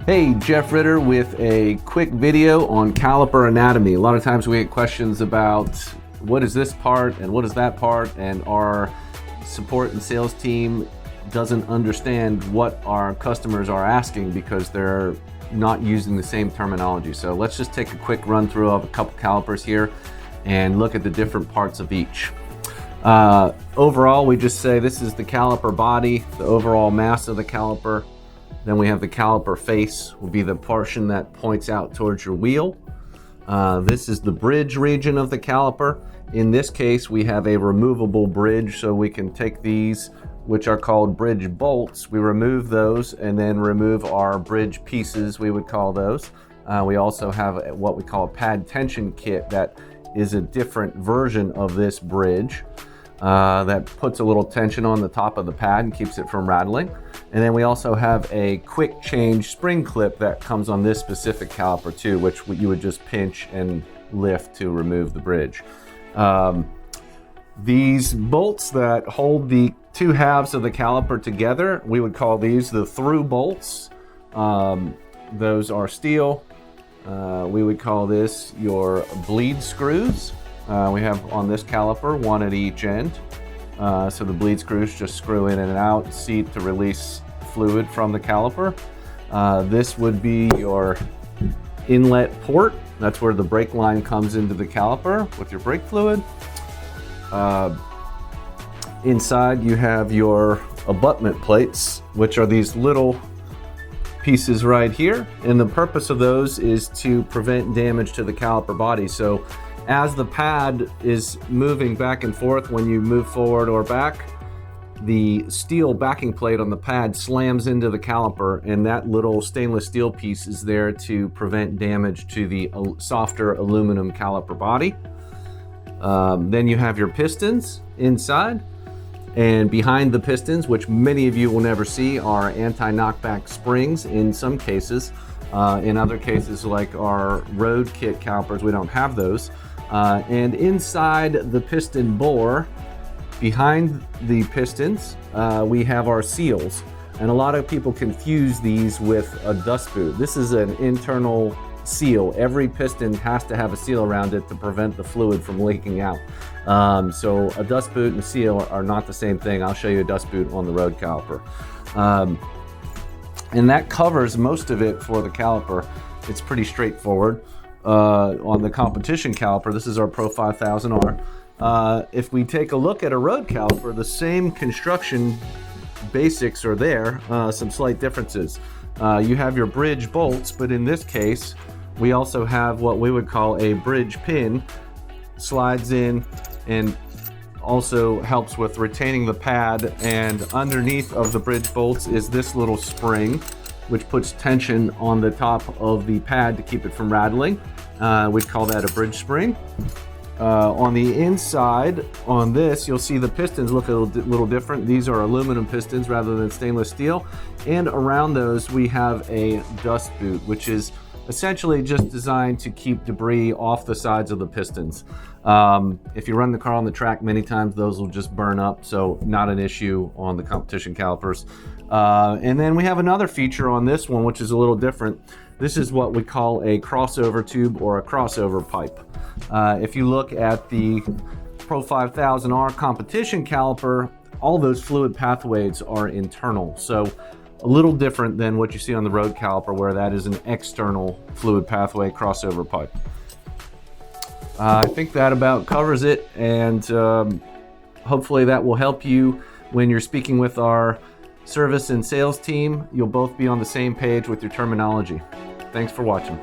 Hey, Jeff Ritter with a quick video on Caliper Anatomy. A lot of times we get questions about what is this part and what is that part, and our support and sales team doesn't understand what our customers are asking because they're not using the same terminology. So let's just take a quick run through of a couple calipers here and look at the different parts of each. Overall, we just say this is the caliper body, the overall mass of the caliper. Then we have the caliper face, will be the portion that points out towards your wheel. This is the bridge region of the caliper. In this case, we have a removable bridge, so we can take these, which are called bridge bolts. We remove those and then remove our bridge pieces, we would call those. We also have what we call a pad tension kit that is a different version of this bridge that puts a little tension on the top of the pad and keeps it from rattling. And then we also have a quick change spring clip that comes on this specific caliper too, which you would just pinch and lift to remove the bridge. These bolts that hold the two halves of the caliper together, we would call these the through bolts. Those are steel. We would call this your bleed screws. We have on this caliper one at each end. So the bleed screws just screw in and out, seat to release fluid from the caliper. This would be your inlet port. That's where the brake line comes into the caliper with your brake fluid. Inside you have your abutment plates, which are these little pieces right here. And the purpose of those is to prevent damage to the caliper body. So as the pad is moving back and forth when you move forward or back, the steel backing plate on the pad slams into the caliper, and that little stainless steel piece is there to prevent damage to the softer aluminum caliper body. Then you have your pistons inside, and behind the pistons, which many of you will never see, are anti-knockback springs in some cases. In other cases, like our road kit calipers, we don't have those. And inside the piston bore, behind the pistons, we have our seals. And a lot of people confuse these with a dust boot. This is an internal seal. Every piston has to have a seal around it to prevent the fluid from leaking out. So a dust boot and a seal are not the same thing. I'll show you a dust boot on the road caliper. And that covers most of it for the caliper. It's pretty straightforward. On the competition caliper, this is our Pro 5000R. If we take a look at a road caliper, the same construction basics are there, some slight differences. You have your bridge bolts, but in this case, we also have what we would call a bridge pin, slides in and also helps with retaining the pad, and underneath of the bridge bolts is this little spring which puts tension on the top of the pad to keep it from rattling. We'd call that a bridge spring. On the inside on this, you'll see the pistons look a little different. These are aluminum pistons rather than stainless steel, and around those we have a dust boot, which is essentially just designed to keep debris off the sides of the pistons. If you run the car on the track, many times those will just burn up, so not an issue on the competition calipers. And then we have another feature on this one, which is a little different. This is what we call a crossover tube or a crossover pipe. If you look at the Pro 5000R competition caliper, all those fluid pathways are internal. So a little different than what you see on the road caliper, where that is an external fluid pathway crossover pipe. I think that about covers it, and hopefully that will help you when you're speaking with our service and sales team. You'll both be on the same page with your terminology. Thanks for watching.